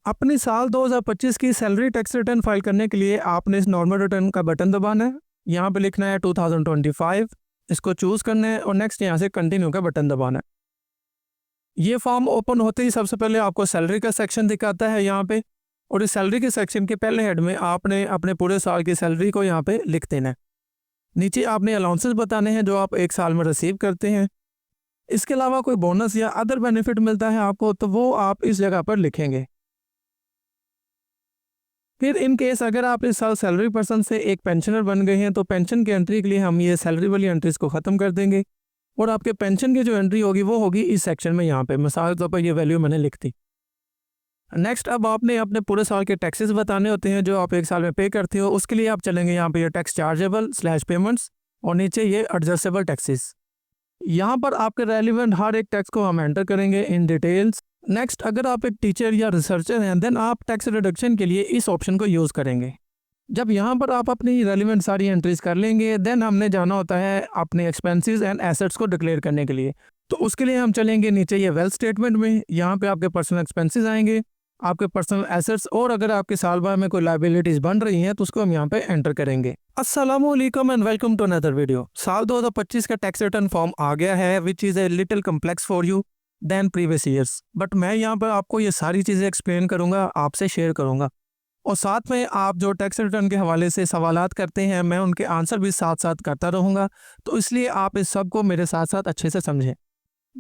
अपनी साल 2025 की सैलरी टैक्स रिटर्न फाइल करने के लिए आपने इस नॉर्मल रिटर्न का बटन दबाना है। यहाँ पे लिखना है 2025, इसको चूज़ करना है और नेक्स्ट यहाँ से कंटिन्यू का बटन दबाना है। ये फॉर्म ओपन होते ही सबसे पहले आपको सैलरी का सेक्शन दिखाता है यहाँ पे, और इस सैलरी के सेक्शन के पहले हेड में आपने अपने पूरे साल की सैलरी को यहाँ पे लिख देना है। नीचे आपने अलाउंसेस बताने हैं जो आप एक साल में रिसीव करते हैं। इसके अलावा कोई बोनस या अदर बेनिफिट मिलता है आपको तो वो आप इस जगह पर लिखेंगे। फिर इन केस अगर आप इस साल सैलरी पर्सन से एक पेंशनर बन गए हैं तो पेंशन की एंट्री के लिए हम ये सैलरी वाली एंट्रीज को ख़त्म कर देंगे और आपके पेंशन की जो एंट्री होगी वो होगी इस सेक्शन में। यहाँ पे मिसाल के तौर पर ये वैल्यू मैंने लिख दी। नेक्स्ट अब आपने अपने पूरे साल के टैक्सेस बताने होते हैं जो आप एक साल में पे करते हो। उसके लिए आप चलेंगे यहाँ पे ये टैक्स चार्जेबल / पेमेंट्स और नीचे ये एडजस्टेबल टैक्सेस। यहाँ पर आपके रेलिवेंट हर एक टैक्स को हम एंटर करेंगे इन डिटेल्स। नेक्स्ट अगर आप एक टीचर या रिसर्चर हैं देन आप टैक्स रिडक्शन के लिए इस ऑप्शन को यूज़ करेंगे। जब यहाँ पर आप अपनी रेलिवेंट सारी एंट्रीज कर लेंगे देन हमने जाना होता है अपने एक्सपेंसेस एंड एसेट्स को डिक्लेयर करने के लिए। तो उसके लिए हम चलेंगे नीचे ये वेल्थ स्टेटमेंट में। यहाँ पे आपके पर्सनल एक्सपेंसेस आएंगे, आपके पर्सनल एसेट्स और अगर आपके साल भर में कोई लायबिलिटीज बन रही हैं तो उसको हम यहाँ पे एंटर करेंगे। अस्सलामुअलैकुम and welcome to another video. साल 2025 का टैक्स रिटर्न फॉर्म आ गया है which is a little complex for you than previous years, but मैं यहाँ पर आपको ये सारी चीज़ें एक्सप्लेन करूँगा, आपसे शेयर करूँगा और साथ में आप जो टैक्स रिटर्न के हवाले से सवालात करते हैं मैं उनके आंसर भी साथ साथ करता रहूँगा। तो इसलिए आप इस सब को मेरे साथ साथ अच्छे से समझें।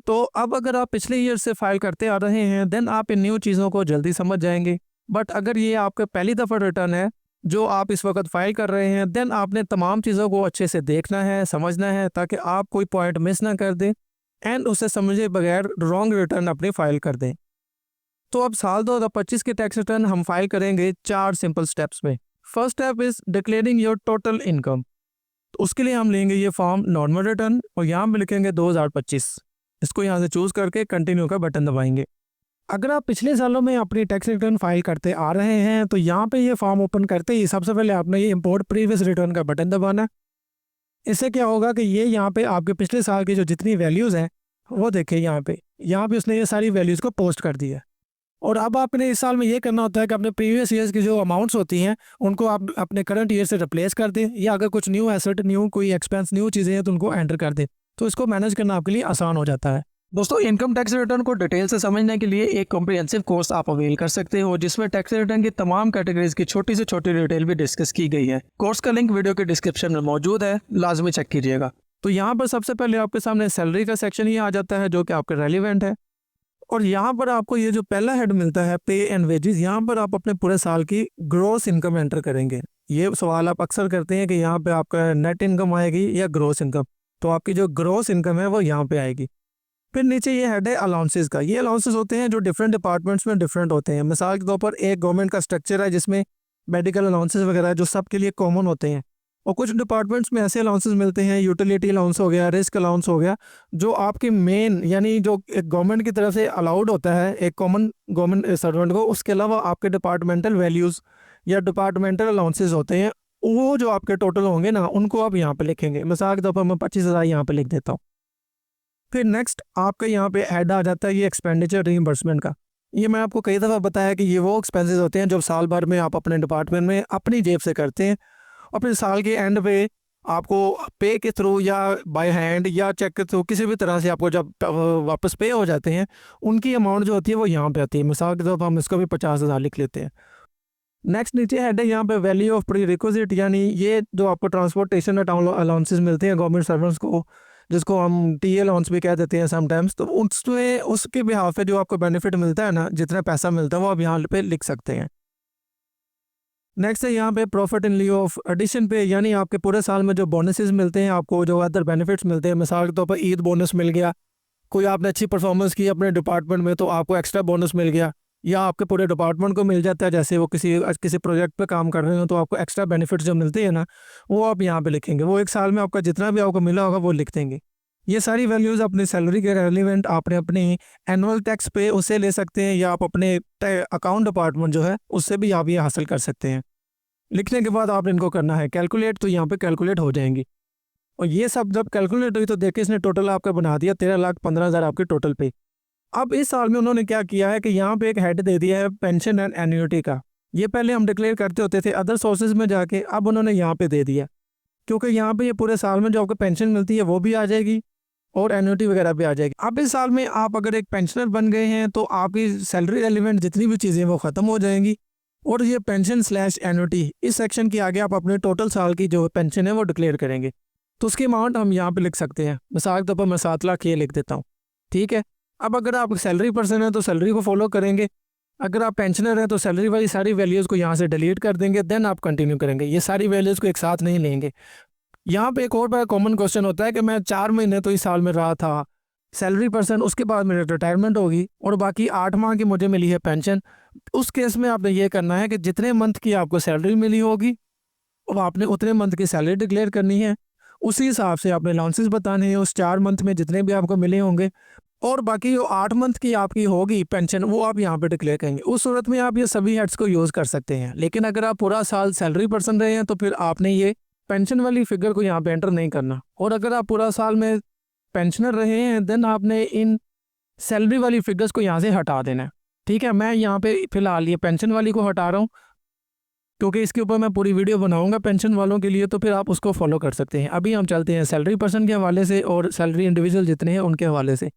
तो अब अगर आप पिछले ईयर से फाइल करते आ रहे हैं देन आप इन न्यू चीज़ों को जल्दी समझ जाएंगे, बट अगर ये आपका पहली दफ़ा रिटर्न है जो आप इस वक्त फाइल कर रहे हैं देन आपने तमाम चीज़ों को अच्छे से देखना है, समझना है ताकि आप कोई पॉइंट मिस ना कर दें एंड उसे समझे बगैर रॉन्ग रिटर्न अपनी फाइल कर दें। तो अब साल 2025 के टैक्स रिटर्न हम फाइल करेंगे 4 सिंपल स्टेप्स में। First step is declaring your total income. तो उसके लिए हम लेंगे ये फॉर्म नॉर्मल रिटर्न और यहाँ पे लिखेंगे 2025। इसको यहाँ से चूज़ करके कंटिन्यू का बटन दबाएंगे। अगर आप पिछले सालों में अपनी टैक्स रिटर्न फाइल करते आ रहे हैं तो यहाँ पे ये फॉर्म ओपन करते ही सबसे पहले आपने ये इंपोर्ट प्रीवियस रिटर्न का बटन दबाना है। इससे क्या होगा कि ये यहाँ पे आपके पिछले साल की जो जितनी वैल्यूज़ हैं वो देखें यहाँ पे उसने ये सारी वैल्यूज़ को पोस्ट कर दी है। और अब आपने इस साल में ये करना होता है कि अपने प्रीवियस ईयर्स की जो अमाउंट्स होती हैं उनको आप अपने करंट ईयर से रिप्लेस कर दें या अगर कुछ न्यू एसेट, न्यू कोई एक्सपेंस, न्यू चीज़ें हैं तो उनको एंटर कर दें। तो इसको मैनेज करना आपके लिए आसान हो जाता है। दोस्तों इनकम टैक्स रिटर्न को डिटेल से समझने के लिए एक कॉम्प्रिहेंसिव कोर्स आप अवेल कर सकते हो जिसमें टैक्स रिटर्न की तमाम कैटेगरीज की छोटी से छोटी डिटेल भी डिस्कस की गई है। कोर्स का लिंक वीडियो के डिस्क्रिप्शन में मौजूद है, लाजमी चेक कीजिएगा। तो यहाँ पर सबसे पहले आपके सामने सैलरी का सेक्शन ही आ जाता है जो कि आपके रेलिवेंट है और यहाँ पर आपको ये जो पहला हेड मिलता है पे एंड वेजेस, यहाँ पर आप अपने पूरे साल की ग्रॉस इनकम एंटर करेंगे। ये सवाल आप अक्सर करते हैं कि यहाँ पे आपका नेट इनकम आएगी या ग्रॉस इनकम, तो आपकी जो ग्रॉस इनकम है वो यहाँ पे आएगी। फिर नीचे ये हेड है अलाउंसेस का। ये अलाउंसेस होते हैं जो डिफरेंट डिपार्टमेंट्स में डिफरेंट होते हैं। मिसाल के तौर पर एक गवर्नमेंट का स्ट्रक्चर है जिसमें मेडिकल अलाउंसेस वगैरह जो सबके लिए कॉमन होते हैं और कुछ डिपार्टमेंट्स में ऐसे अलाउंसेस मिलते हैं, यूटिलिटी अलाउंस हो गया, रिस्क अलाउंस हो गया, जो आपकी मेन यानी जो एक गवर्नमेंट की तरफ से अलाउड होता है एक कॉमन गवर्नमेंट सर्वेंट को। उसके अलावा आपके डिपार्टमेंटल वैल्यूज़ या डिपार्टमेंटल अलाउंसेस होते हैं वो जो आपके टोटल होंगे ना उनको आप यहाँ पे लिखेंगे। मिसाल के तौर पर मैं 25,000 यहाँ पे लिख देता हूँ। फिर नेक्स्ट आपका यहाँ पे ऐड आ जाता है ये एक्सपेंडिचर रीइंबर्समेंट का। ये मैं आपको कई दफ़ा बताया कि ये वो एक्सपेंसेस होते हैं जो साल भर में आप अपने डिपार्टमेंट में अपनी जेब से करते हैं और फिर साल के एंड पे आपको पे के थ्रू या बाय हैंड या चेक के थ्रू किसी भी तरह से आपको जब वापस पे हो जाते हैं उनकी अमाउंट जो होती है वो यहाँ पे आती है। मिसाल के तौर पर हम इसको भी 50,000 लिख लेते हैं। नेक्स्ट नीचे हेड है यहाँ पे वैल्यू ऑफ प्री रिक्विजिट, यानी ये जो आपको ट्रांसपोर्टेशन अलाउंसेस मिलते हैं गवर्नमेंट सर्वेंट्स को जिसको हम टी अलाउंस भी कह देते हैं समटाइम्स, तो उसमें उसके बिहाफ पे जो आपको बेनिफिट मिलता है ना, जितना पैसा मिलता है वो आप यहाँ पे लिख सकते हैं। नेक्स्ट है यहाँ पे profit in lieu of addition पे, यानी आपके पूरे साल में जो बोनसेस मिलते हैं, आपको जो अदर बेनिफिट्स मिलते हैं। मिसाल के तौर पर ईद बोनस मिल गया, कोई आपने अच्छी परफॉर्मेंस की अपने डिपार्टमेंट में तो आपको एक्स्ट्रा बोनस मिल गया, या आपके पूरे डिपार्टमेंट को मिल जाता है जैसे वो किसी प्रोजेक्ट पे काम कर रहे हो तो आपको एक्स्ट्रा बेनिफिट्स जो मिलते हैं ना वो आप यहाँ पे लिखेंगे। वो एक साल में आपका जितना भी आपको मिला होगा वो लिख देंगे। ये सारी वैल्यूज़ अपनी सैलरी के रेलिवेंट आपने अपनी एनुअल टैक्स पे उससे ले सकते हैं या आप अपने अकाउंट डिपार्टमेंट जो है उससे भी आप ये हासिल कर सकते हैं। लिखने के बाद आपने इनको करना है कैलकुलेट, तो यहाँ पे कैलकुलेट हो जाएंगी और ये सब जब कैलकुलेट हुई तो देखिए इसने टोटल आपका बना दिया 13,15,000 आपके टोटल पे। अब इस साल में उन्होंने क्या किया है कि यहाँ पे एक हेड दे दिया है पेंशन एंड एन्युटी का। ये पहले हम डिक्लेयर करते होते थे अदर सोर्सेज में जाके, अब उन्होंने यहाँ पे दे दिया, क्योंकि यहाँ पे ये पूरे साल में जो आपको पेंशन मिलती है वो भी आ जाएगी और एन्युटी वगैरह भी आ जाएगी। अब इस साल में आप अगर एक पेंशनर बन गए हैं तो आपकी सैलरी एलिमेंट जितनी भी चीज़ें वो ख़त्म हो जाएंगी, और ये पेंशन स्लैश एन्युटी इस सेक्शन के आगे आप अपने टोटल साल की जो पेंशन है वो डिक्लेयर करेंगे। तो उसकी अमाउंट हम यहाँ पे लिख सकते हैं, मिसाल के तौर पर मैं 7 लाख ये लिख देता हूँ, ठीक है। अब अगर आप सैलरी पर्सन है तो सैलरी को फॉलो करेंगे, अगर आप पेंशनर हैं तो सैलरी वाली सारी वैल्यूज़ को यहाँ से डिलीट कर देंगे, देन आप कंटिन्यू करेंगे। ये सारी वैल्यूज़ को एक साथ नहीं लेंगे। यहाँ पे एक और बड़ा कॉमन क्वेश्चन होता है कि मैं 4 महीने तो इस साल में रहा था सैलरी पर्सन, उसके बाद मेरी रिटायरमेंट होगी और बाकी 8 माह की मुझे मिली है पेंशन। उस केस में आपने ये करना है कि जितने मंथ की आपको सैलरी मिली होगी वो आपने उतने मंथ की सैलरी डिक्लेयर करनी है, उसी हिसाब से आपने अलाउंसेस बताने हैं उस 4 मंथ में जितने भी आपको मिले होंगे, और बाकी जो 8 मंथ की आपकी होगी पेंशन वो आप यहाँ पे डिक्लेयर करेंगे। उस सूरत में आप ये सभी हेड्स को यूज़ कर सकते हैं। लेकिन अगर आप पूरा साल सैलरी पर्सन रहे हैं तो फिर आपने ये पेंशन वाली फिगर को यहाँ पे एंटर नहीं करना, और अगर आप पूरा साल में पेंशनर रहे हैं देन आपने इन सैलरी वाली फिगर्स को यहाँ से हटा देना है, ठीक है। मैं यहाँ पे फिलहाल ये पेंशन वाली को हटा रहा हूँ क्योंकि इसके ऊपर मैं पूरी वीडियो बनाऊंगा पेंशन वालों के लिए, तो फिर आप उसको फॉलो कर सकते हैं। अभी हम चलते हैं सैलरी पर्सन के हवाले से और सैलरी इंडिविजुअल जितने हैं उनके हवाले से।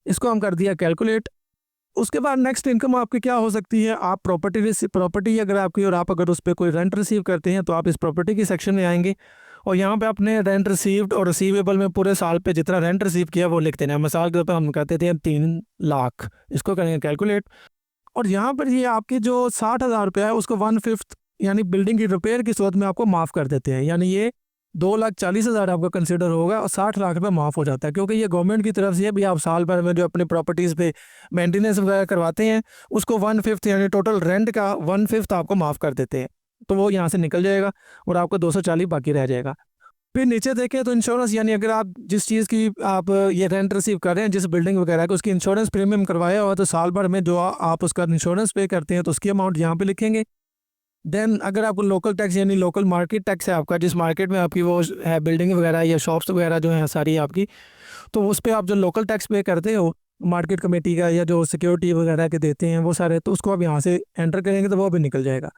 इसको हम कर दिया कैलकुलेट। उसके बाद नेक्स्ट इनकम आपकी क्या हो सकती है, आप प्रॉपर्टी अगर आपकी और आप अगर उस पर कोई रेंट रिसीव करते हैं तो आप इस प्रॉपर्टी की सेक्शन में आएंगे और यहाँ पे अपने रेंट रिसीव्ड और रिसीवेबल में पूरे साल पे जितना रेंट रिसीव किया वो लिखते हैं। मिसाल के तौर पर हम कहते थे 3 लाख, इसको करेंगे कैलकुलेट। और यहाँ पर ये आपके जो 60,000 रुपया है उसको 1/5 यानी बिल्डिंग की रिपेयर की सूरत में आपको माफ़ कर देते हैं, यानी ये 2,40,000 आपका कंसिडर होगा और 60 लाख रुपये माफ़ हो जाता है, क्योंकि ये गवर्नमेंट की तरफ से भी आप साल भर में जो अपने प्रॉपर्टीज़ पे मेंटेनेंस वगैरह करवाते हैं उसको 1/5 यानी टोटल रेंट का 1/5 आपको माफ़ कर देते हैं, तो वो यहाँ से निकल जाएगा और आपको 240 बाकी रह जाएगा। फिर नीचे देखें तो इंश्योरेंस, यानी अगर आप जिस चीज़ की आप ये रेंट रिसीव कर रहे हैं जिस बिल्डिंग वगैरह का उसकी इंश्योरेंस प्रीमियम करवाया हुआ तो साल भर में जो आप उसका इंश्योरेंस पे करते हैं तो उसकी अमाउंट यहाँ पे लिखेंगे। देन अगर आपको लोकल टैक्स यानी लोकल मार्केट टैक्स है आपका, जिस मार्केट में आपकी वो है बिल्डिंग वगैरह या शॉप्स वगैरह जो हैं सारी आपकी, तो उस पर आप जो लोकल टैक्स पे करते हो मार्केट कमेटी का या जो सिक्योरिटी वगैरह के देते हैं वो सारे, तो उसको आप यहाँ से एंटर करेंगे तो वो भी निकल जाएगा।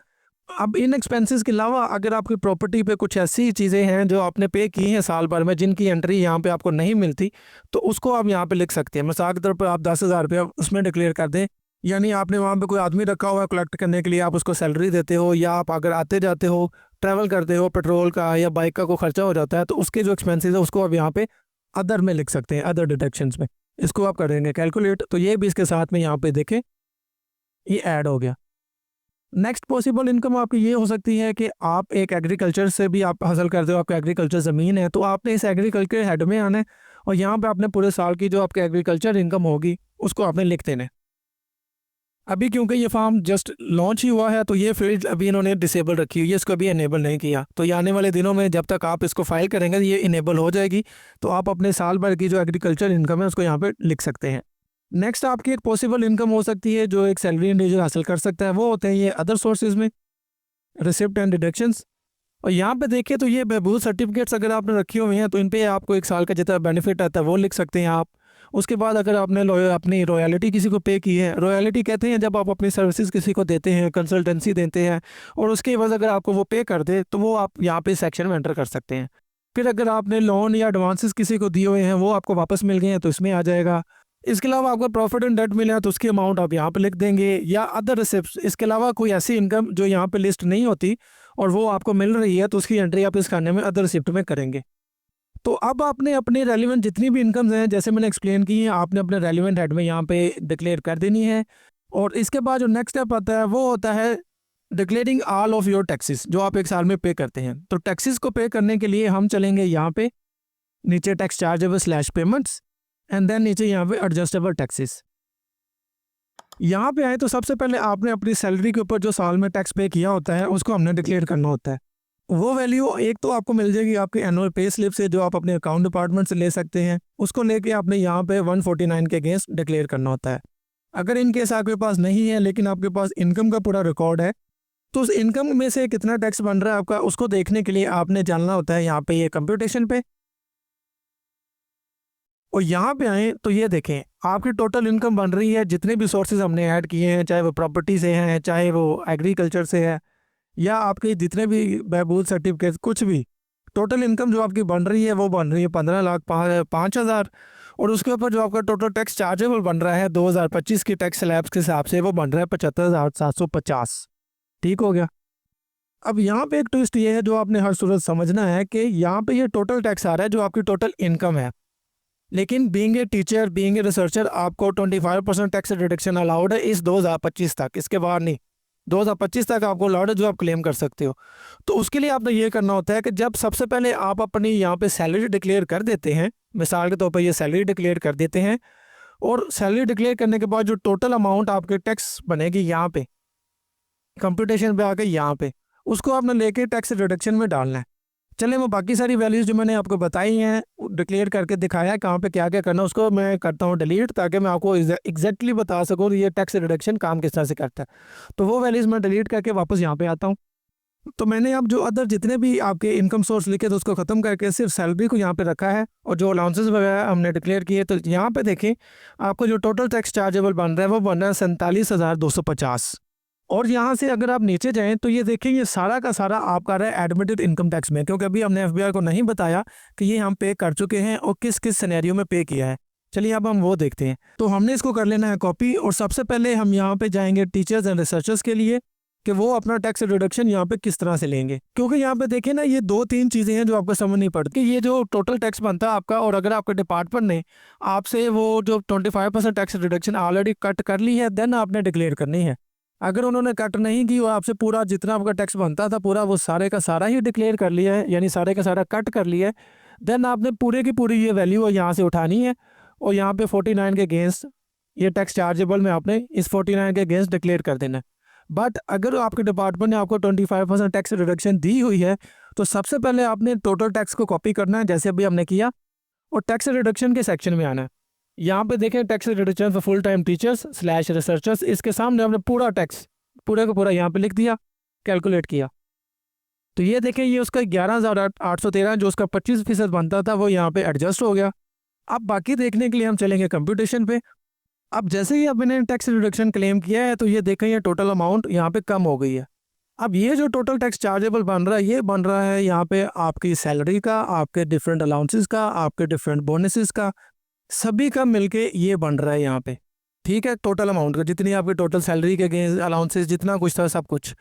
अब इन एक्सपेंसेस के अलावा अगर आपकी प्रॉपर्टी पे कुछ ऐसी चीज़ें हैं जो आपने पे की हैं साल भर में जिनकी एंट्री यहाँ पे आपको नहीं मिलती, तो उसको आप यहाँ पे लिख सकते हैं। मिसाल के तौर पर आप 10,000 रुपया उसमें डिक्लेयर कर दें, यानी आपने वहाँ पे कोई आदमी रखा हुआ है कलेक्ट करने के लिए, आप उसको सैलरी देते हो, या आप अगर आते जाते हो ट्रैवल करते हो पेट्रोल का या बाइक का कोई खर्चा हो जाता है तो उसके जो एक्सपेंसेस है उसको आप यहाँ पे अदर में लिख सकते हैं, अदर डिडक्शंस में। इसको आप करेंगे कैलकुलेट, तो ये भी इसके साथ में यहाँ पे देखें ये ऐड हो गया। नेक्स्ट पॉसिबल इनकम आपकी ये हो सकती है कि आप एक एग्रीकल्चर से भी आप हासिल करते हो, आपका एग्रीकल्चर ज़मीन है तो आपने इस एग्रीकल्चर हेड में आना है और यहाँ पे आपने पूरे साल की जो आपकी एग्रीकल्चर इनकम होगी उसको आपने लिख देना है। अभी क्योंकि ये फार्म जस्ट लॉन्च ही हुआ है तो ये फील्ड अभी इन्होंने डिसेबल रखी हुई है, इसको अभी इनेबल नहीं किया, तो ये आने वाले दिनों में जब तक आप इसको फाइल करेंगे ये इनेबल हो जाएगी, तो आप अपने साल भर की जो एग्रीकल्चर इनकम है उसको यहाँ पे लिख सकते हैं। नेक्स्ट आपकी एक पॉसिबल इनकम हो सकती है जो एक सैलरी इंडिविजुअल हासिल कर सकता है, वो होते हैं ये अदर सोर्सेज में रिसिप्ट एंड डिडक्शंस। और यहाँ पे देखिए तो ये बहबूद सर्टिफिकेट्स अगर आपने रखे हुए हैं तो इन पे आपको 1 साल का जितना बेनिफिट आता है वो लिख सकते हैं आप। उसके बाद अगर आपने अपनी रॉयल्टी किसी को पे की है, रॉयल्टी कहते हैं जब आप अपनी सर्विसेज किसी को देते हैं, कंसल्टेंसी देते हैं और उसके बाद अगर आपको वो पे कर दे तो वो आप यहाँ पे सेक्शन में एंटर कर सकते हैं। फिर अगर आपने लोन या एडवांसेस किसी को दिए हुए हैं वो आपको वापस मिल गए हैं तो इसमें आ जाएगा। इसके अलावा आपको प्रॉफिट एंड डेट मिला है तो उसकी अमाउंट आप यहाँ पे लिख देंगे, या अदर रिसिप्ट। इसके अलावा कोई ऐसी इनकम जो यहाँ पे लिस्ट नहीं होती और वो आपको मिल रही है तो उसकी एंट्री आप इस खाने में अदर रिसिप्ट में करेंगे। तो अब आपने अपने रेलिवेंट जितनी भी इनकम्स हैं जैसे मैंने एक्सप्लेन की हैं आपने अपने रेलिवेंट हेड में यहाँ पे डिक्लेयर कर देनी है। और इसके बाद जो नेक्स्ट स्टेप आता है वो होता है declaring all of your taxes जो आप 1 साल में पे करते हैं। तो टैक्सेस को पे करने के लिए हम चलेंगे यहाँ पे नीचे tax chargeable / payments and then नीचे यहाँ पे एडजस्टेबल टैक्सेस। यहाँ पे आए तो सबसे पहले आपने अपनी सैलरी के ऊपर जो साल में टैक्स पे किया होता है उसको हमने डिक्लेयर करना होता है। वो वैल्यू एक तो आपको मिल जाएगी आपके एनुअल पे स्लिप से जो आप अपने अकाउंट डिपार्टमेंट से ले सकते हैं, उसको लेके आपने यहाँ पे 149 के अगेंस्ट डिक्लेयर करना होता है। अगर इन केस आपके पास नहीं है लेकिन आपके पास इनकम का पूरा रिकॉर्ड है तो उस इनकम में से कितना टैक्स बन रहा है आपका उसको देखने के लिए आपने जानना होता है यहाँ पे ये कंप्यूटेशन पे। और यहाँ पे आए तो ये देखें आपकी टोटल इनकम बन रही है, जितने भी सोर्सेज हमने ऐड किए हैं, चाहे वो प्रॉपर्टी से हैं, चाहे वो एग्रीकल्चर से है, या आपके जितने भी बहबूद सर्टिफिकेट, कुछ भी टोटल इनकम जो आपकी बन रही है वो बन रही है 15,05,000। और उसके ऊपर जो आपका टोटल टैक्स चार्जेबल बन रहा है 2025 की टैक्स स्लैब्स के हिसाब से वो बन रहा है 75,750। ठीक हो गया। अब यहाँ पे एक ट्विस्ट ये है जो आपने हर सूरत समझना है कि यहाँ पे ये टोटल टैक्स आ रहा है जो आपकी टोटल इनकम है, लेकिन being a teacher, being a researcher, आपको 25% टैक्स डिडक्शन अलाउड है इस 2025 तक, इसके बाद नहीं। 2025 तक आपको अलाउड है जो आप क्लेम कर सकते हो। तो उसके लिए आपने ये करना होता है कि जब सबसे पहले आप अपनी यहाँ पे सैलरी डिक्लेयर कर देते हैं, मिसाल के तौर पर ये सैलरी डिक्लेयर कर देते हैं, और सैलरी डिक्लेयर करने के बाद जो टोटल अमाउंट आपके टैक्स बनेगी यहाँ पे कंप्यूटेशन पे आके यहाँ पे, उसको आपने लेके टैक्स डिडक्शन में डालना है। चले मैं बाकी सारी वैल्यूज़ जो मैंने आपको बताई हैं डिक्लेयर करके दिखाया है कहाँ पे क्या क्या करना, उसको मैं करता हूँ डिलीट, ताकि मैं आपको एग्जैक्टली बता सकूँ ये टैक्स डिडक्शन काम किस तरह से करता है। तो वो वैल्यूज़ मैं डिलीट करके वापस यहाँ पे आता हूँ। तो मैंने अब जो अदर जितने भी आपके इनकम सोर्स लिखे थे उसको ख़त्म करके सिर्फ सैलरी को यहाँ पे रखा है, और जो अलाउंसेस वगैरह हमने डिक्लेयर किए, तो यहाँ पे देखें आपको जो टोटल टैक्स चार्जेबल बन रहा है वो बन रहा है 47,250। और यहाँ से अगर आप नीचे जाएं तो ये देखें ये सारा का सारा आपका रहा है एडमिटेड इनकम टैक्स में, क्योंकि अभी हमने एफबीआई को नहीं बताया कि ये हम पे कर चुके हैं और किस किस सिनेरियो में पे किया है। चलिए अब हम वो देखते हैं। तो हमने इसको कर लेना है कॉपी, और सबसे पहले हम यहाँ पे जाएंगे टीचर्स एंड रिसर्चर्स के लिए कि वो अपना टैक्स रिडक्शन यहाँ पे किस तरह से लेंगे, क्योंकि यहाँ पे देखें ना ये 2-3 चीज़ें हैं जो आपको समझ नहीं पड़ती। ये जो टोटल टैक्स बनता है आपका, और अगर आपके डिपार्टमेंट ने आपसे वो जो 25% टैक्स रिडक्शन ऑलरेडी कट कर ली है, देन आपने डिक्लेयर करनी है। अगर उन्होंने कट नहीं की और आपसे पूरा जितना आपका टैक्स बनता था पूरा वो सारे का सारा ही डिक्लेयर कर लिया है, यानी सारे का सारा कट कर लिया है, देन आपने पूरे की पूरी ये वैल्यू यहाँ से उठानी है, और यहाँ पे 49 के अगेंस्ट ये टैक्स चार्जेबल में आपने इस 49 के अगेंस्ट डिक्लेयर कर देना है। बट अगर आपके डिपार्टमेंट ने आपको 25% टैक्स रिडक्शन दी हुई है, तो सबसे पहले आपने टोटल टैक्स को कॉपी करना है जैसे अभी हमने किया, और टैक्स रिडक्शन के सेक्शन में आना है। यहाँ पे देखें tax reduction for full time teachers / researchers, इसके सामने हमने पूरा टैक्स पूरा का पूरा यहाँ पे लिख दिया, कैलकुलेट किया। तो ये देखें ये उसका 11,813 जो उसका 25% बनता था वो यहाँ पे एडजस्ट हो गया। अब बाकी देखने के लिए हम चलेंगे कंप्यूटेशन पे। अब जैसे ही अब मैंने टैक्स रिडक्शन क्लेम किया है तो ये देखें ये टोटल अमाउंट यहाँ पे कम हो गई है। अब ये जो टोटल टैक्स चार्जेबल बन रहा है ये बन रहा है यहाँ पे आपकी सैलरी का, आपके डिफरेंट अलाउंसेस का, आपके डिफरेंट बोनसेस का, सभी का मिलके ये बन रहा है यहाँ पे। ठीक है, टोटल अमाउंट का जितनी आपकी टोटल सैलरी के अगेंस्ट अलाउंसेस जितना कुछ था सब कुछ।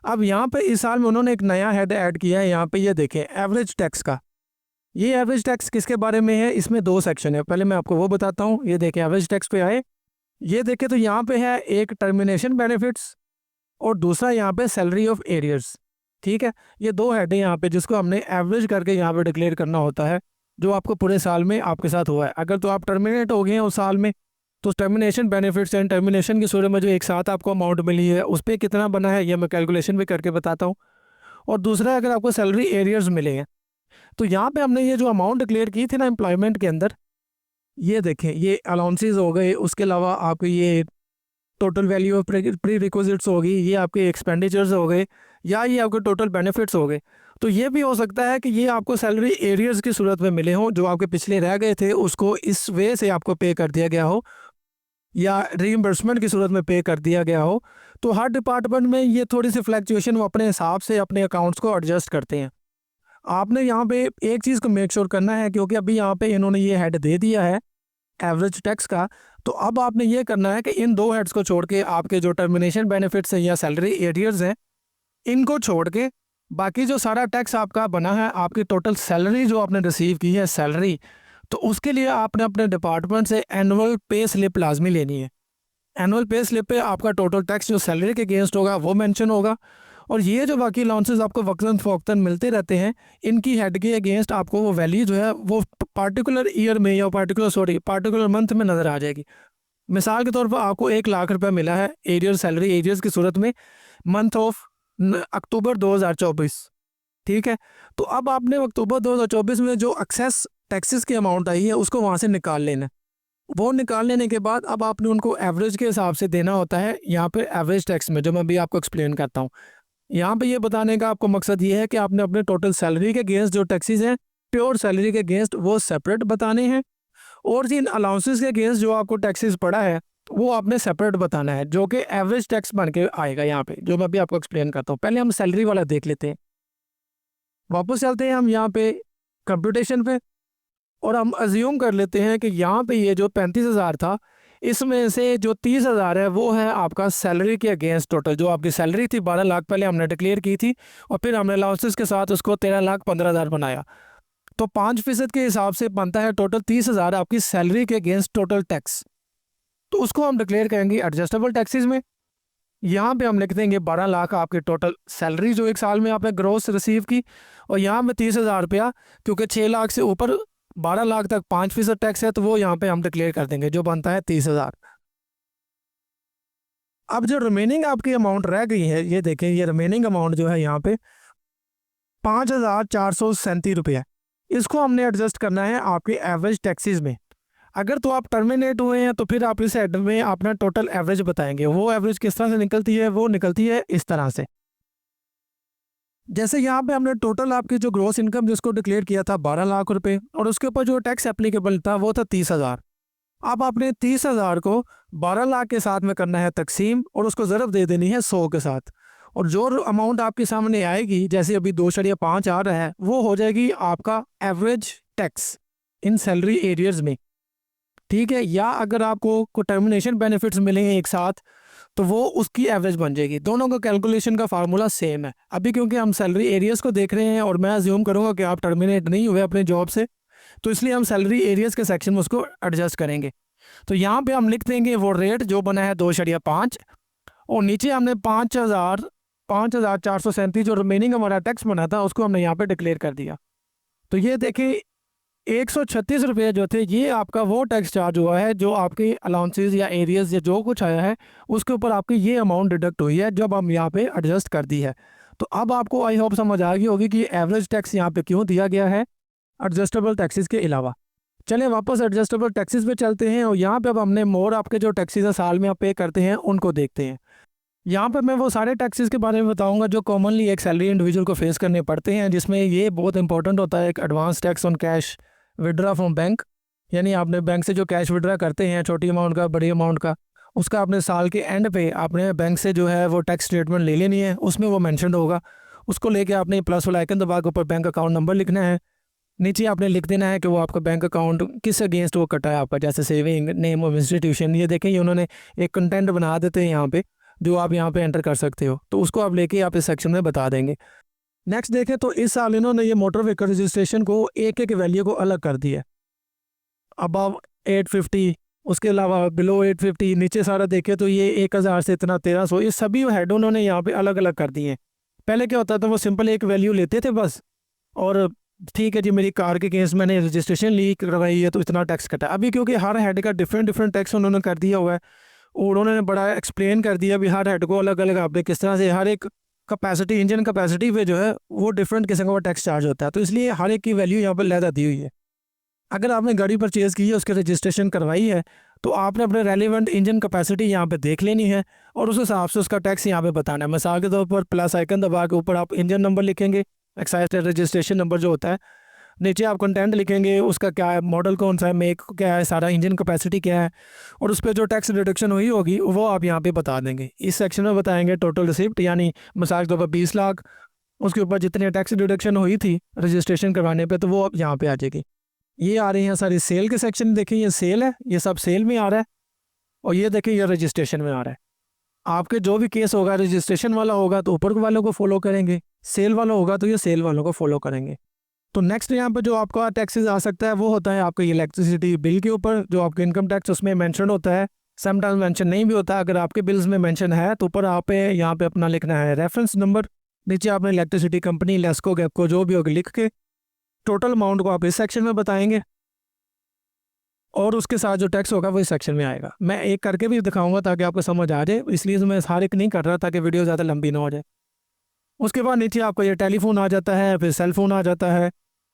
अब यहाँ पे इस साल में उन्होंने एक नया हेड ऐड किया है, यहाँ पे ये देखें एवरेज टैक्स का। ये एवरेज टैक्स किसके बारे में है, इसमें 2 सेक्शन है, पहले मैं आपको वो बताता हूँ। ये देखें एवरेज टैक्स पे आए, ये देखें तो यहाँ पे है एक टर्मिनेशन बेनिफिट्स और दूसरा यहाँ पे सैलरी ऑफ एरियर्स। ठीक है, ये 2 हेड है यहाँ पे जिसको हमने एवरेज करके यहाँ पे डिक्लेयर करना होता है जो आपको पूरे साल में आपके साथ हुआ है। अगर तो आप टर्मिनेट हो गए हैं उस साल में तो टर्मिनेशन बेनिफिट्स एंड टर्मिनेशन की सूरत में जो एक साथ आपको अमाउंट मिली है उस पर कितना बना है ये मैं कैलकुलेशन भी करके बताता हूँ। और दूसरा अगर आपको सैलरी एरियर्स मिले हैं तो यहाँ पे हमने ये जो अमाउंट डिक्लेयर की थी ना एम्प्लॉयमेंट के अंदर, ये देखें ये अलाउंसेस हो गए, उसके अलावा आपको ये total value of pre requisites होगी, ये आपके एक्सपेंडिचर्स हो गए, या ये आपके टोटल बेनिफिट्स हो गए। तो ये भी हो सकता है कि ये आपको सैलरी एरियर्स की सूरत में मिले हों, जो आपके पिछले रह गए थे उसको इस वे से आपको पे कर दिया गया हो या रीइंबर्समेंट की सूरत में पे कर दिया गया हो। तो हर डिपार्टमेंट में ये थोड़ी सी फ्लैक्चुएशन वो अपने हिसाब से अपने अकाउंट्स को एडजस्ट करते हैं। आपने यहाँ पे एक चीज़ को मेक श्योर करना है, क्योंकि अभी यहाँ पे इन्होंने ये हेड दे दिया है एवरेज टैक्स का, तो अब आपने ये करना है कि इन 2 हेड्स को छोड़ के आपके जो टर्मिनेशन बेनिफिट्स हैं या सैलरी एरियर्स हैं इनको छोड़ के बाकी जो सारा टैक्स आपका बना है, आपकी टोटल सैलरी जो आपने रिसीव की है सैलरी, तो उसके लिए आपने अपने डिपार्टमेंट से एनुअल पे स्लिप लाजमी लेनी है। एनुअल पे स्लिप पे आपका टोटल टैक्स जो सैलरी के अगेंस्ट होगा वो मेंशन होगा, और ये जो बाकी अलाउंसेस आपको वक्तन फ़ौक्तन मिलते रहते हैं इनकी हेड के अगेंस्ट आपको वो वैल्यू जो है वो पार्टिकुलर ईयर में या पार्टिकुलर मंथ में नज़र आ जाएगी। मिसाल के तौर पर आपको 1 लाख रुपया मिला है एरियर सैलरी एरियर्स की सूरत में मंथ ऑफ अक्टूबर 2024। ठीक है, तो अब आपने अक्टूबर 2024 में जो एक्सेस टैक्सेस की अमाउंट आई है उसको वहाँ से निकाल लेना है। वो निकाल लेने के बाद अब आपने उनको एवरेज के हिसाब से देना होता है यहाँ पे एवरेज टैक्स में, जो मैं अभी आपको एक्सप्लेन करता हूँ। यहाँ पे ये बताने का आपको मकसद ये है कि आपने अपने टोटल सैलरी के अगेंस्ट जो टैक्सेस हैं प्योर सैलरी के अगेंस्ट वो सेपरेट बताने हैं, और जिन अलाउंसेस के अगेंस्ट जो आपको टैक्सेस पड़ा है वो आपने सेपरेट बताना है, जो कि एवरेज टैक्स बन के आएगा यहाँ पे, जो मैं अभी आपको एक्सप्लेन करता हूँ। पहले हम सैलरी वाला देख लेते हैं। वापस चलते हैं हम यहाँ पे कंप्यूटेशन पे, और हम अज्यूम कर लेते हैं कि यहाँ पे ये जो 35,000 था, इसमें से जो 30,000 है वो है आपका सैलरी के अगेंस्ट टोटल। जो आपकी सैलरी थी 12 लाख पहले हमने डिक्लेयर की थी, और फिर हमने अलाउंसेस के साथ उसको 13,15,000 बनाया। तो 5% के हिसाब से बनता है टोटल 30,000 आपकी सैलरी के अगेंस्ट टोटल टैक्स। तो उसको हम डिक्लेयर करेंगे एडजस्टेबल टैक्सेस में। यहाँ पे हम लिख देंगे 12 लाख आपकी टोटल सैलरी जो एक साल में आपने ग्रोस रिसीव की, और यहाँ पे 30,000 रुपया, क्योंकि 6 लाख से ऊपर 12 लाख तक 5% टैक्स है, तो वो यहाँ पे हम डिक्लेयर कर देंगे, जो बनता है 30,000। अब जो रिमेनिंग आपकी अमाउंट रह गई है, ये देखें, ये रिमेनिंग अमाउंट जो है यहाँ पे 5,437 रुपया, इसको हमने एडजस्ट करना है आपके एवरेज टैक्सेस में। अगर तो आप टर्मिनेट हुए हैं तो फिर आप इस हेड में अपना टोटल एवरेज बताएंगे। वो एवरेज किस तरह से निकलती है, वो निकलती है इस तरह से। जैसे यहाँ पे हमने टोटल आपकी जो ग्रॉस इनकम जिसको डिक्लेयर किया था 12 लाख रुपए, और उसके ऊपर जो टैक्स एप्लीकेबल था वो था 30,000। अब आपने 30,000 को 12 लाख के साथ में करना है तकसीम, और उसको ज़रब दे देनी है 100 के साथ, और जो अमाउंट आपके सामने आएगी, जैसे अभी 2.5 आ रहा है, वो हो जाएगी आपका average tax in salary arrears में। ठीक है, या अगर आपको टर्मिनेशन बेनिफिट्स मिलेंगे एक साथ, तो वो उसकी एवरेज बन जाएगी। दोनों का कैलकुलेशन का फार्मूला सेम है। अभी क्योंकि हम सैलरी एरियर्स को देख रहे हैं, और मैं अज्यूम करूँगा कि आप टर्मिनेट नहीं हुए अपने जॉब से, तो इसलिए हम सैलरी एरियर्स के सेक्शन में उसको एडजस्ट करेंगे। तो यहाँ पे हम लिख देंगे वो रेट जो बना है 2.5, और नीचे हमने 5,437 जो रिमेनिंग हमारा टैक्स बना था उसको हमने यहाँ पे डिक्लेयर कर दिया। तो ये देखें 136 रुपये जो थे, ये आपका वो टैक्स चार्ज हुआ है जो आपके अलाउंसेस या एरियर्स या जो कुछ आया है उसके ऊपर आपकी ये अमाउंट डिडक्ट हुई है, जब हम यहाँ पे एडजस्ट कर दी है। तो अब आपको आई होप समझ आ गई होगी कि एवरेज टैक्स यहाँ पे क्यों दिया गया है एडजस्टेबल टैक्सेस के अलावा। चलें वापस एडजस्टेबल टैक्सेस पे चलते हैं, और यहाँ पे अब हमने मोर आपके जो टैक्सेस है साल में आप पे करते हैं उनको देखते हैं। यहाँ पर मैं वो सारे टैक्सेस के बारे में बताऊंगा जो कॉमनली एक सैलरी इंडिविजुअल को फेस करने पड़ते हैं, जिसमें ये बहुत इंपॉर्टेंट होता है एक advance tax on cash withdraw from bank. यानी आपने बैंक से जो कैश विड्रा करते हैं, छोटी अमाउंट का बड़ी अमाउंट का, उसका आपने साल के एंड पे आपने बैंक से जो है वो टैक्स स्टेटमेंट ले लेनी है, उसमें वो मेंशन होगा। उसको लेके आपने प्लस वाला आइकन दबा के ऊपर बैंक अकाउंट नंबर लिखना है, नीचे आपने लिख देना है कि वो आपका बैंक अकाउंट किस अगेंस्ट वो कटा है आपका, जैसे सेविंग, नेम ऑफ इंस्टीट्यूशन। ये देखें, ये उन्होंने एक कंटेंट बना देते हैं यहाँ पे, जो आप यहाँ पे एंटर कर सकते हो, तो उसको आप लेके आप इस सेक्शन में बता देंगे। नेक्स्ट देखें तो इस साल इन्होंने ये मोटर व्हीकल रजिस्ट्रेशन को एक एक वैल्यू को अलग कर दिया। अबव 850, उसके अलावा बिलो 850, नीचे सारा देखें तो ये 1,000 से इतना 1,300, ये सभी हेड उन्होंने यहाँ पे अलग अलग कर दिए। पहले क्या होता था, वो सिंपल एक वैल्यू लेते थे बस, और ठीक है जी मेरी कार के केस मैंने रजिस्ट्रेशन ली करवाई है तो इतना टैक्स कटा। अभी क्योंकि हर हेड का डिफरेंट टैक्स उन्होंने कर दिया हुआ है, और उन्होंने बड़ा एक्सप्लेन कर दिया भी हर हेड को अलग अलग आपने किस तरह से हर एक कैपेसिटी, इंजन कैपेसिटी पे जो है वो डिफरेंट किस्म का टैक्स चार्ज होता है। तो इसलिए हर एक की वैल्यू यहाँ पर लहदा दी हुई है। अगर आपने गाड़ी परचेज़ की है, उसकी रजिस्ट्रेशन करवाई है, तो आपने अपने रेलिवेंट इंजन कैपेसिटी यहाँ पे देख लेनी है, और उस हिसाब से उसका टैक्स यहाँ पे बताना है। मिसाल के तौर पर प्लस आइकन दबा के ऊपर आप इंजन नंबर लिखेंगे, एक्साइज रजिस्ट्रेशन नंबर जो होता है, नीचे आप कंटेंट लिखेंगे उसका क्या है, मॉडल कौन सा है, मेक क्या है, सारा इंजन कैपेसिटी क्या है, और उस पर जो टैक्स डिडक्शन हुई होगी वो आप यहाँ पे बता देंगे। इस सेक्शन में बताएंगे टोटल रिसिप्ट, यानी मिसाल के तौर पर 20 लाख, उसके ऊपर जितनी टैक्स डिडक्शन हुई थी रजिस्ट्रेशन करवाने पे, तो वो अब यहाँ पे आ जाएगी। ये आ रही हैं सारी सेल के सेक्शन, देखें ये सेल है, ये सब सेल में आ रहा है, और ये देखें ये रजिस्ट्रेशन में आ रहा है। आपके जो भी केस होगा रजिस्ट्रेशन वाला होगा तो ऊपर वालों को फॉलो करेंगे, सेल वाला होगा तो ये सेल वालों को फॉलो करेंगे। तो नेक्स्ट यहाँ पर जो आपका टैक्सेस आ सकता है वो होता है आपका इलेक्ट्रिसिटी बिल के ऊपर, जो आपका इनकम टैक्स उसमें मेंशन होता है, समटाइम्स मेंशन नहीं भी होता। अगर आपके बिल्स में मेंशन है तो ऊपर आप यहाँ पे अपना लिखना है रेफरेंस नंबर, नीचे आपने इलेक्ट्रिसिटी कंपनी, लेस्को, गैपको जो भी होगा लिख के टोटल अमाउंट को आप इस सेक्शन में बताएंगे, और उसके साथ जो टैक्स होगा वो इस सेक्शन में आएगा। मैं एक करके भी दिखाऊंगा ताकि आपको समझ आ जाए, इसलिए मैं हर एक नहीं कर रहा ताकि वीडियो ज़्यादा लंबी ना हो जाए। उसके बाद नीचे आपका ये टेलीफोन आ जाता है, फिर सेल फोन आ जाता है,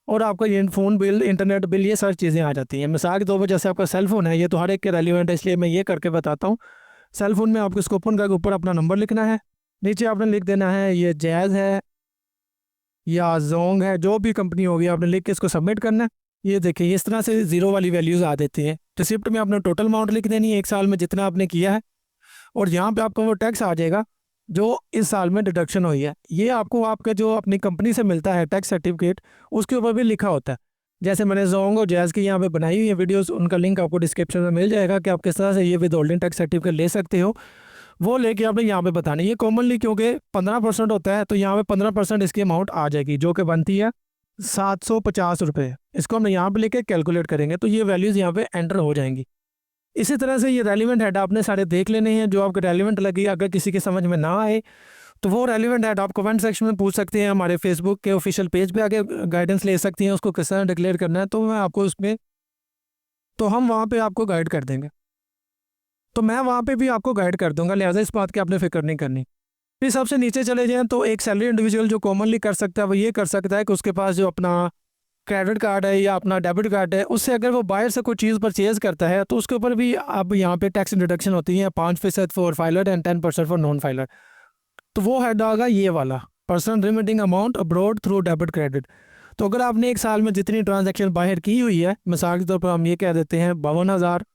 और आपका ये फ़ोन बिल, इंटरनेट बिल, ये सारी चीज़ें आ जाती हैं। मिसाल के तौर पर जैसे आपका सेल फ़ोन है, ये तो हर एक के रेलिवेंट है, इसलिए मैं ये करके बताता हूँ। सेल फ़ोन में आपको इसको ओपन करके ऊपर अपना नंबर लिखना है, नीचे आपने लिख देना है ये जैज़ है या जोंग है, जो भी कंपनी होगी आपने लिख के इसको सबमिट करना है। ये देखिए इस तरह से ज़ीरो वाली वैल्यूज़ आ देती हैं। रिसिप्ट में आपने टोटल अमाउंट लिख देनी है 1 साल में जितना आपने किया है, और यहाँ पे आपको वो टैक्स आ जाएगा जो इस साल में डिडक्शन हुई है। ये आपको आपके जो अपनी कंपनी से मिलता है टैक्स सर्टिफिकेट, उसके ऊपर भी लिखा होता है। जैसे मैंने जोंग और जैज़ की यहाँ पे बनाई हुई है वीडियोस, उनका लिंक आपको डिस्क्रिप्शन में मिल जाएगा कि आप किस तरह से ये विदहोल्डिंग टैक्स सर्टिफिकेट ले सकते हो। वो लेके आपने यहाँ पे बताना है। ये कॉमनली क्योंकि 15% होता है, तो यहाँ पे 15% इसकी अमाउंट आ जाएगी जो कि बनती है 750 रुपये। इसको हमने यहाँ पे लेके कैलकुलेट करेंगे तो ये वैल्यूज़ यहाँ पे एंटर हो जाएंगी। इसी तरह से ये रेलिवेंट हेड आपने सारे देख लेने हैं जो आपको रेलिवेंट लगी। अगर किसी के समझ में ना आए तो वो रेलिवेंट हेड आप कमेंट सेक्शन में पूछ सकते हैं। हमारे फेसबुक के ऑफिशियल पेज पे आके गाइडेंस ले सकती हैं उसको किस तरह डिक्लेयर करना है, तो मैं आपको उसमें तो हम वहाँ पे आपको गाइड कर देंगे। तो मैं वहाँ पे भी आपको गाइड कर दूंगा, लिहाजा इस बात की आपने फिक्र नहीं करनी। फिर सबसे नीचे चले जाएँ तो एक सैलरी इंडिविजुअल जो कॉमनली कर सकता है वो ये कर सकता है कि उसके पास जो अपना क्रेडिट कार्ड है या अपना डेबिट कार्ड है, उससे अगर वो बाहर से कोई चीज़ परचेज़ करता है तो उसके ऊपर भी अब यहाँ पे टैक्स डिडक्शन होती है 5% for filer and 10% for non filer. तो वो हेड आएगा ये वाला, person remitting amount abroad through debit credit. तो अगर आपने एक साल में जितनी ट्रांजैक्शन बाहर की हुई है, मिसाल के तौर पर हम ये कह देते हैं 52,000,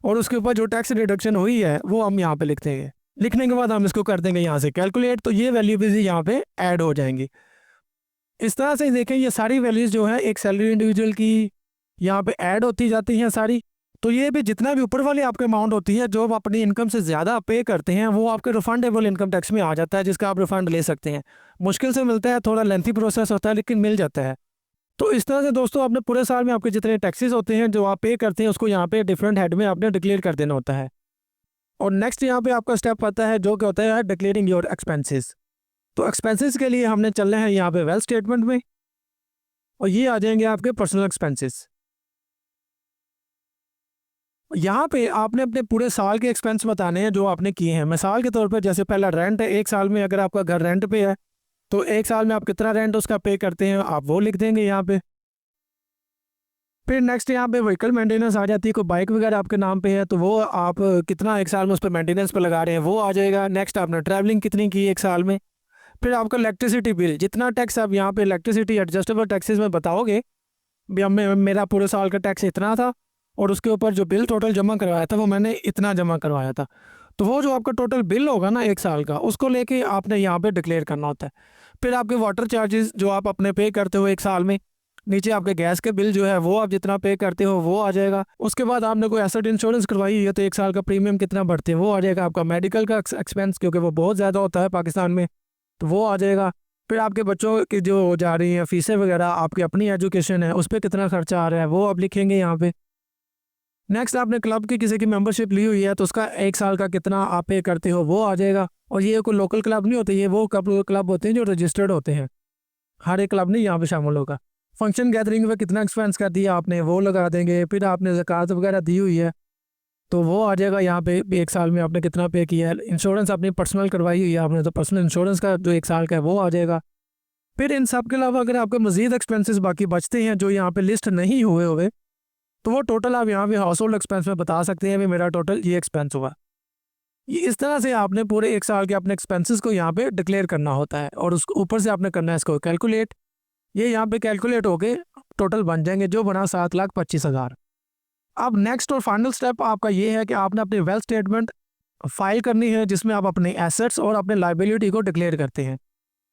और उसके ऊपर जो टैक्स डिडक्शन हुई है वो हम यहाँ पे लिख देंगे। लिखने के बाद हम इसको कर देंगे यहाँ से कैलकुलेट, तो ये वैल्यू भी यहाँ पे ऐड हो जाएंगी। इस तरह से देखें ये सारी वैल्यूज़ जो है एक सैलरी इंडिविजुअल की यहाँ पे ऐड होती जाती हैं सारी। तो ये भी जितना भी ऊपर वाली आपके अमाउंट होती है जो आप अपनी इनकम से ज़्यादा पे करते हैं वो आपके रिफंडेबल इनकम टैक्स में आ जाता है, जिसका आप रिफंड ले सकते हैं। मुश्किल से मिलता है, थोड़ा लेंथी प्रोसेस होता है, लेकिन मिल जाता है। तो इस तरह से दोस्तों आपने पूरे साल में आपके जितने टैक्सेस होते हैं जो आप पे करते हैं उसको यहाँ पे डिफरेंट हेड में आपने डिक्लेयर कर देना होता है। और नेक्स्ट यहाँ पे आपका स्टेप आता है जो कि होता है डिक्लेयरिंग योर एक्सपेंसेस। तो एक्सपेंसेस के लिए हमने चलना है यहाँ पे वेल्थ स्टेटमेंट में, और ये आ जाएंगे आपके पर्सनल एक्सपेंसेस। यहाँ पे आपने अपने पूरे साल के एक्सपेंस बताने हैं जो आपने किए हैं। मिसाल के तौर पर जैसे पहला रेंट है, एक साल में अगर आपका घर रेंट पे है तो एक साल में आप कितना रेंट उसका पे करते हैं आप वो लिख देंगे यहाँ पे। फिर नेक्स्ट यहाँ पे व्हीकल मेंटेनेंस आ जाती है, कोई बाइक वगैरह आपके नाम पे है तो वो आप कितना एक साल में उस पर मेंटेनेंस पे लगा रहे हैं वो आ जाएगा। नेक्स्ट आपने ट्रैवलिंग कितनी की एक साल में। फिर आपका इलेक्ट्रिसिटी बिल, जितना टैक्स आप यहाँ पे इलेक्ट्रिसिटी एडजस्टेबल टैक्सेस में बताओगे भी मेरा पूरे साल का टैक्स इतना था और उसके ऊपर जो बिल टोटल जमा करवाया था वो मैंने इतना जमा करवाया था, तो वो जो आपका टोटल बिल होगा ना एक साल का उसको लेके आपने यहाँ पे डिक्लेयर करना होता है। फिर आपके वाटर चार्जेस जो आप अपने पे करते हो एक साल में, नीचे आपके गैस के बिल जो है वो आप जितना पे करते हो वो आ जाएगा। उसके बाद आपने कोई एसेट इंश्योरेंस करवाई है तो एक साल का प्रीमियम कितना भरते हैं वो आ जाएगा। आपका मेडिकल का एक्सपेंस क्योंकि वो बहुत ज़्यादा होता है पाकिस्तान में तो वो आ जाएगा। फिर आपके बच्चों की जो जा रही हैं फीसें वगैरह, आपकी अपनी एजुकेशन है उस पर कितना खर्चा आ रहा है वो आप लिखेंगे यहाँ पे। नेक्स्ट आपने क्लब की किसी की मेंबरशिप ली हुई है तो उसका एक साल का कितना आप पे करते हो वो आ जाएगा। और ये कोई लोकल क्लब नहीं होते, ये वो क्लब होते हैं जो रजिस्टर्ड होते हैं, हर एक क्लब नहीं यहाँ पे शामिल होगा। फंक्शन गैदरिंग में कितना एक्सपेंस कर दिया आपने वो लगा देंगे। फिर आपने ज़कात वगैरह दी हुई है तो वो आ जाएगा यहाँ पे एक साल में आपने कितना पे किया है। इंश्योरेंस अपनी पर्सनल करवाई हुई है आपने तो पर्सनल इंश्योरेंस का जो एक साल का है वो आ जाएगा। फिर इन सब के अलावा अगर आपके मज़ीद एक्सपेंसेस बाकी बचते हैं जो यहाँ पे लिस्ट नहीं हुए तो वो टोटल आप यहाँ पे हाउस होल्ड एक्सपेंस में बता सकते हैं भी मेरा टोटल ये एक्सपेंस हुआ। ये इस तरह से आपने पूरे एक साल के अपने एक्सपेंसेस को यहाँ पे डिक्लेयर करना होता है और उसको ऊपर से आपने करना है इसको कैलकुलेट। ये यहाँ पे कैलकुलेट होके टोटल बन जाएंगे जो बना 7,25,000। अब नेक्स्ट और फाइनल स्टेप आपका ये है कि आपने अपनी वेल्थ स्टेटमेंट फाइल करनी है जिसमें आप अपने एसेट्स और अपने लाइबिलिटी को डिक्लेयर करते हैं।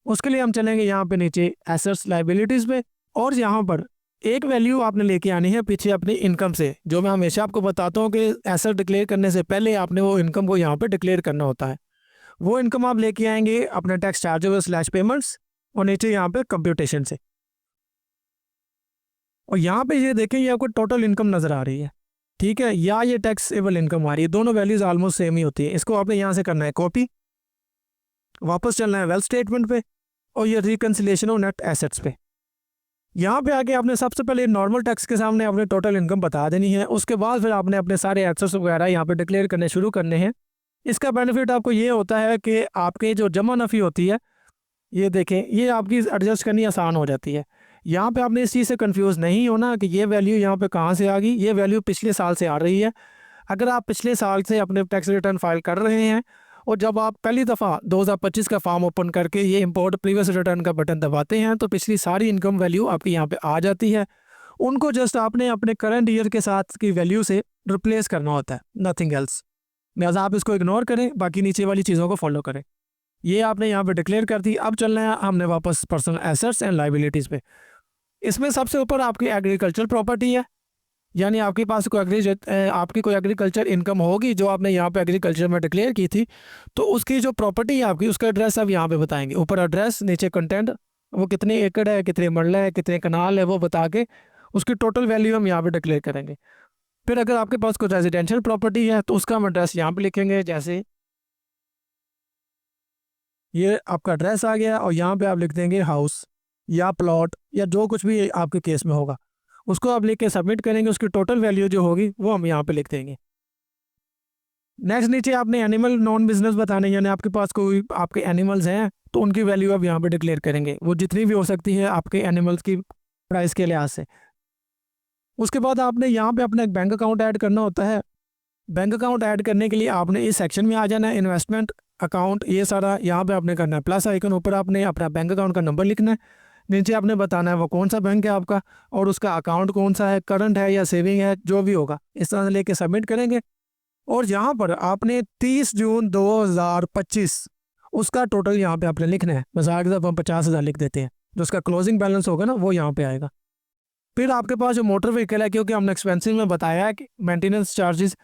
उसके लिए हम चलेंगे यहाँ पे नीचे एसेट्स लाइबिलिटीज़ पे, और यहाँ पर एक वैल्यू आपने लेके आनी है पीछे अपनी इनकम से। जो मैं हमेशा आपको बताता हूँ कि एसेट डिक्लेयर करने से पहले आपने वो इनकम को यहाँ पे डिक्लेयर करना होता है। वो इनकम आप लेके आएंगे अपने टैक्स चार्जेबल स्लैश पेमेंट्स और नीचे यहाँ पे कंप्यूटेशन से। और यहाँ पे ये देखें ये आपको टोटल इनकम नज़र आ रही है, ठीक है, या ये टैक्सेबल इनकम आ रही है, दोनों वैल्यूज़ ऑलमोस्ट सेम ही होती है। इसको आपने यहाँ से करना है कॉपी, वापस चलना है वेल्थ स्टेटमेंट पे और ये रिकन्सिलेशन ऑफ नेट एसेट्स पे। यहाँ पे आके आपने सबसे पहले नॉर्मल टैक्स के सामने अपने टोटल इनकम बता देनी है। उसके बाद फिर आपने अपने सारे एसेट्स वगैरह यहाँ पे डिक्लेयर करने शुरू करने हैं। इसका बेनिफिट आपको ये होता है कि आपके जो जमा नफ़ी होती है ये देखें ये आपकी एडजस्ट करनी आसान हो जाती है। यहाँ पे आपने इस चीज़ से कंफ्यूज नहीं होना कि ये वैल्यू यहाँ पे कहाँ से आ गई। ये वैल्यू पिछले साल से आ रही है। अगर आप पिछले साल से अपने टैक्स रिटर्न फाइल कर रहे हैं और जब आप पहली दफ़ा 2025 का फॉर्म ओपन करके ये इंपोर्ट प्रीवियस रिटर्न का बटन दबाते हैं तो पिछली सारी इनकम वैल्यू आपकी यहाँ पे आ जाती है। उनको जस्ट आपने अपने करंट ईयर के साथ की वैल्यू से रिप्लेस करना होता है, नथिंग एल्स। लिहाजा आप इसको इग्नोर करें, बाकी नीचे वाली चीज़ों को फॉलो करें। ये आपने यहाँ पे डिक्लेयर कर दी। अब चलना है हमने वापस पर्सनल एसेट्स एंड लाइबिलिटीज़ पे। इसमें सबसे ऊपर आपकी एग्रीकल्चर प्रॉपर्टी है, यानी आपके पास आपकी कोई एग्रीकल्चर इनकम होगी जो आपने यहाँ पे एग्रीकल्चर में डिक्लेयर की थी, तो उसकी जो प्रॉपर्टी है आपकी, उसका एड्रेस आप यहाँ पे बताएंगे। ऊपर एड्रेस, नीचे कंटेंट, वो कितने एकड़ है, कितने मरला है, कितने कनाल है, वो बता के उसकी टोटल वैल्यू हम यहाँ पे डिक्लेयर करेंगे। फिर अगर आपके पास कोई रेजिडेंशियल प्रॉपर्टी है तो उसका हम एड्रेस यहाँ पे लिखेंगे। जैसे ये आपका एड्रेस आ गया और यहाँ पे आप लिख देंगे हाउस या प्लॉट या जो कुछ भी आपके केस में होगा, उसको आप लिख के सबमिट करेंगे। उसकी टोटल वैल्यू जो होगी वो हम यहाँ पे लिख देंगे। नेक्स्ट नीचे आपने एनिमल नॉन बिजनेस बताने, यानी आपके पास कोई आपके एनिमल्स हैं तो उनकी वैल्यू आप यहाँ पे डिक्लेयर करेंगे, वो जितनी भी हो सकती है आपके एनिमल्स की प्राइस के लिहाज से। उसके बाद आपने यहाँ पे अपना एक बैंक अकाउंट ऐड करना होता है। बैंक अकाउंट ऐड करने के लिए आपने इस सेक्शन में आ जाना है, इन्वेस्टमेंट अकाउंट, ये सारा यहाँ पे आपने करना है। प्लस आइकन, ऊपर आपने अपना बैंक अकाउंट का नंबर लिखना है, नीचे आपने बताना है वो कौन सा बैंक है आपका और उसका अकाउंट कौन सा है, करंट है या सेविंग है, जो भी होगा इस तरह से लेके सबमिट करेंगे। और यहाँ पर आपने 30 जून 2025 उसका टोटल यहाँ पे आपने लिखना है। मिसाल के साथ हम 50,000 लिख देते हैं, जो उसका क्लोजिंग बैलेंस होगा ना वो यहाँ पे आएगा। फिर आपके पास जो मोटर व्हीकल है, क्योंकि हमने एक्सपेंसिव में बताया है कि मेंटेनेंस चार्जेस,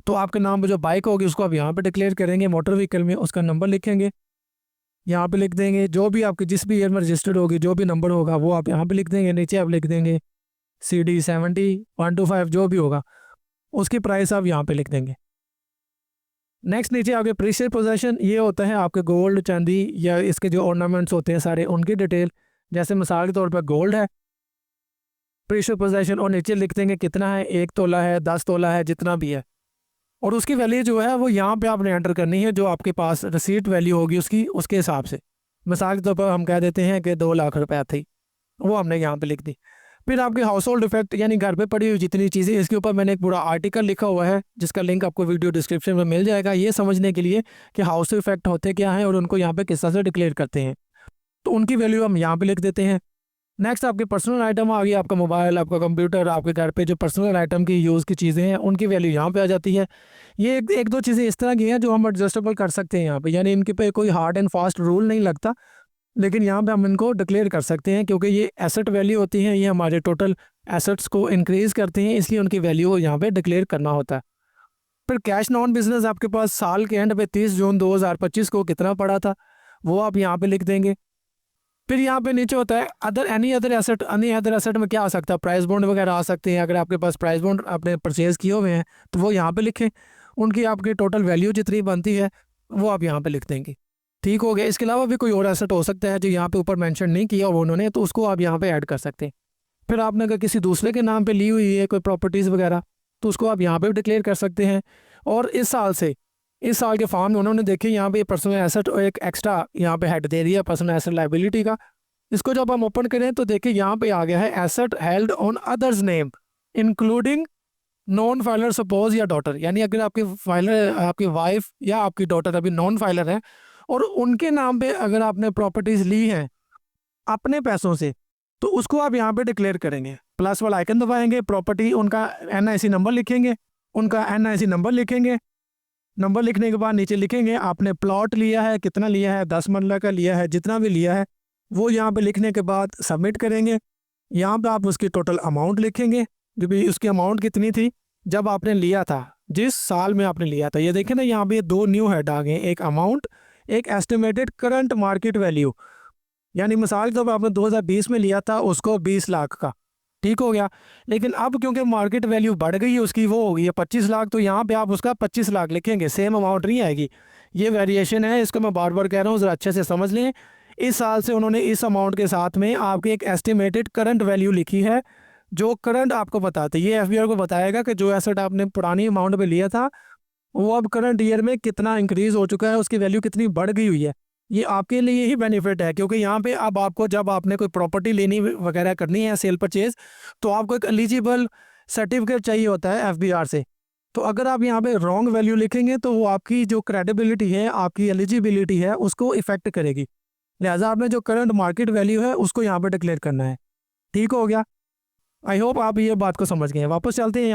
तो आपके नाम पे जो बाइक होगी उसको आप यहाँ पे डिक्लेयर करेंगे। मोटर व्हीकल में उसका नंबर लिखेंगे, यहाँ पे लिख देंगे। जो भी आपकी जिस भी ईयर में रजिस्टर्ड होगी, जो भी नंबर होगा वो आप यहाँ पे लिख देंगे। नीचे आप लिख देंगे CD 70 125, जो भी होगा उसकी प्राइस आप यहाँ पे लिख देंगे। नेक्स्ट नीचे आपके प्रीशियस पोजेशन, ये होता है आपके गोल्ड, चांदी या इसके जो ऑर्नामेंट्स होते हैं सारे, उनकी डिटेल। जैसे मिसाल के तौर पर गोल्ड है, प्रीशियस पोजेशन, और नीचे लिख देंगे कितना है, 1 तोला है, 10 तोला है, जितना भी है। और उसकी वैल्यू जो है वो यहाँ पे आपने एंटर करनी है, जो आपके पास रसीट वैल्यू होगी उसकी, उसके हिसाब से। मिसाल के तौर पर हम कह देते हैं कि 2 लाख रुपए थी, वो हमने यहाँ पे लिख दी। फिर आपके हाउस होल्ड इफेक्ट, यानी घर पे पड़ी हुई जितनी चीज़ें, इसके ऊपर मैंने एक पूरा आर्टिकल लिखा हुआ है जिसका लिंक आपको वीडियो डिस्क्रिप्शन में मिल जाएगा, ये समझने के लिए कि हाउस इफेक्ट होते क्या हैं और उनको यहाँ पे किस तरह से डिक्लेयर करते हैं। तो उनकी वैल्यू हम यहाँ पे लिख देते हैं। नेक्स्ट आपके पर्सनल आइटम आ गया, आपका मोबाइल, आपका कंप्यूटर, आपके घर पे जो पर्सनल आइटम की यूज़ की चीज़ें हैं उनकी वैल्यू यहाँ पे आ जाती है। ये एक दो चीज़ें इस तरह की हैं जो हम एडजस्टेबल कर सकते हैं यहाँ पे, यानी इनके पे कोई हार्ड एंड फास्ट रूल नहीं लगता, लेकिन यहाँ पे हम इनको डिक्लेयर कर सकते हैं क्योंकि ये एसेट वैल्यू होती हैं, ये हमारे टोटल एसेट्स को इंक्रीज़ करते हैं, इसलिए उनकी वैल्यू यहाँ पे डिक्लेयर करना होता है। फिर कैश नॉन बिजनेस आपके पास साल के एंड पे 30 जून 2025 को कितना पड़ा था वो आप यहाँ पे लिख देंगे। फिर यहाँ पे नीचे होता है other any other asset. Any other asset में क्या आ सकता है, प्राइस बॉन्ड वगैरह आ सकते हैं। अगर आपके पास प्राइस बॉन्ड आपने परचेज़ किए हुए हैं तो वो यहाँ पे लिखें, उनकी आपकी टोटल वैल्यू जितनी बनती है वो आप यहाँ पे लिख देंगे। ठीक हो गया। इसके अलावा भी कोई और एसेट हो सकता है जो यहाँ पे ऊपर मेंशन नहीं किया वो उन्होंने, तो उसको आप यहाँ पे ऐड कर सकते हैं। फिर आपने अगर किसी दूसरे के नाम पे ली हुई है कोई प्रॉपर्टीज़ वगैरह तो उसको आप यहाँ पे डिक्लेयर कर सकते हैं। और इस साल के फॉर्म में उन्होंने देखिए यहाँ पे पर्सनल एसेट और एक एक्स्ट्रा यहाँ पे हेड दे दिया पर्सनल एसेट लाइबिलिटी का। इसको जब हम ओपन करें तो देखिए यहाँ पे आ गया है asset held on others name including non filer suppose या डॉटर, यानी अगर आपकी वाइफ या आपकी डॉटर अभी नॉन फाइलर है और उनके नाम पे अगर आपने प्रॉपर्टीज़ ली हैं अपने पैसों से तो उसको आप यहाँ पे डिक्लेयर करेंगे। प्लस वाला आइकन दबाएंगे, प्रॉपर्टी उनका NIC नंबर लिखेंगे, नंबर लिखने के बाद नीचे लिखेंगे आपने प्लॉट लिया है, कितना लिया है, 10 मरला का लिया है, जितना भी लिया है वो यहाँ पे लिखने के बाद सबमिट करेंगे। यहाँ पे आप उसकी टोटल अमाउंट लिखेंगे, जो भी उसकी अमाउंट कितनी थी जब आपने लिया था, जिस साल में आपने लिया था। ये देखें ना यहाँ पे 2 न्यू हेड आ गए, एक अमाउंट, एक एस्टिमेटेड करंट मार्केट वैल्यू। यानी मिसाल के तौर पर आपने 2020 में लिया था उसको 20 लाख का, ठीक हो गया। लेकिन अब क्योंकि मार्केट वैल्यू बढ़ गई है उसकी, वो हो गई है 25 लाख, तो यहाँ पे आप उसका 25 लाख लिखेंगे, सेम अमाउंट नहीं आएगी। ये वेरिएशन है, इसको मैं बार बार कह रहा हूँ, ज़रा अच्छे से समझ लें। इस साल से उन्होंने इस अमाउंट के साथ में आपकी एक एस्टिमेटेड करंट वैल्यू लिखी है जो करंट आपको बताते, ये FBR को बताएगा कि जो एसेट आपने पुरानी अमाउंट पे लिया था वो अब करंट ईयर में कितना इंक्रीज़ हो चुका है, उसकी वैल्यू कितनी बढ़ गई हुई है। ये आपके लिए ही बेनिफिट है क्योंकि यहाँ पे अब आपको जब आपने कोई प्रॉपर्टी लेनी वगैरह करनी है सेल परचेज, तो आपको एक एलिजिबल सर्टिफिकेट चाहिए होता है FBR से। तो अगर आप यहाँ पे रॉन्ग वैल्यू लिखेंगे तो वो आपकी जो क्रेडिबिलिटी है, आपकी एलिजिबिलिटी है, उसको इफेक्ट करेगी। लिहाजा आपने जो करंट मार्केट वैल्यू है उसको यहाँ पे डिक्लेयर करना है। ठीक हो गया। आई होप आप ये बात को समझ गए हैं। वापस चलते हैं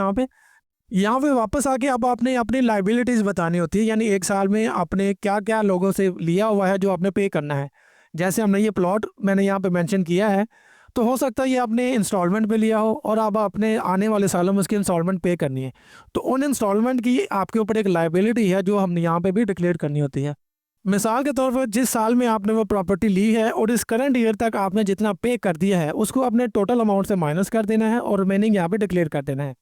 यहाँ पे वापस आके अब आपने अपनी लाइबिलिटीज़ बतानी होती है, यानी एक साल में आपने क्या क्या लोगों से लिया हुआ है जो आपने पे करना है। जैसे हमने ये प्लॉट मैंने यहाँ पे मेंशन किया है, तो हो सकता है ये आपने इंस्टॉलमेंट पे लिया हो और अब अपने आने वाले सालों में उसकी इंस्टॉलमेंट पे करनी है, तो उन इंस्टॉलमेंट की आपके ऊपर एक लाइबिलिटी है जो हमने यहाँ पे भी डिक्लेयर करनी होती है। मिसाल के तौर पर जिस साल में आपने वो प्रॉपर्टी ली है और इस करंट ईयर तक आपने जितना पे कर दिया है उसको अपने टोटल अमाउंट से माइनस कर देना है और रिमेनिंग यहाँ पे डिक्लेयर कर देना है।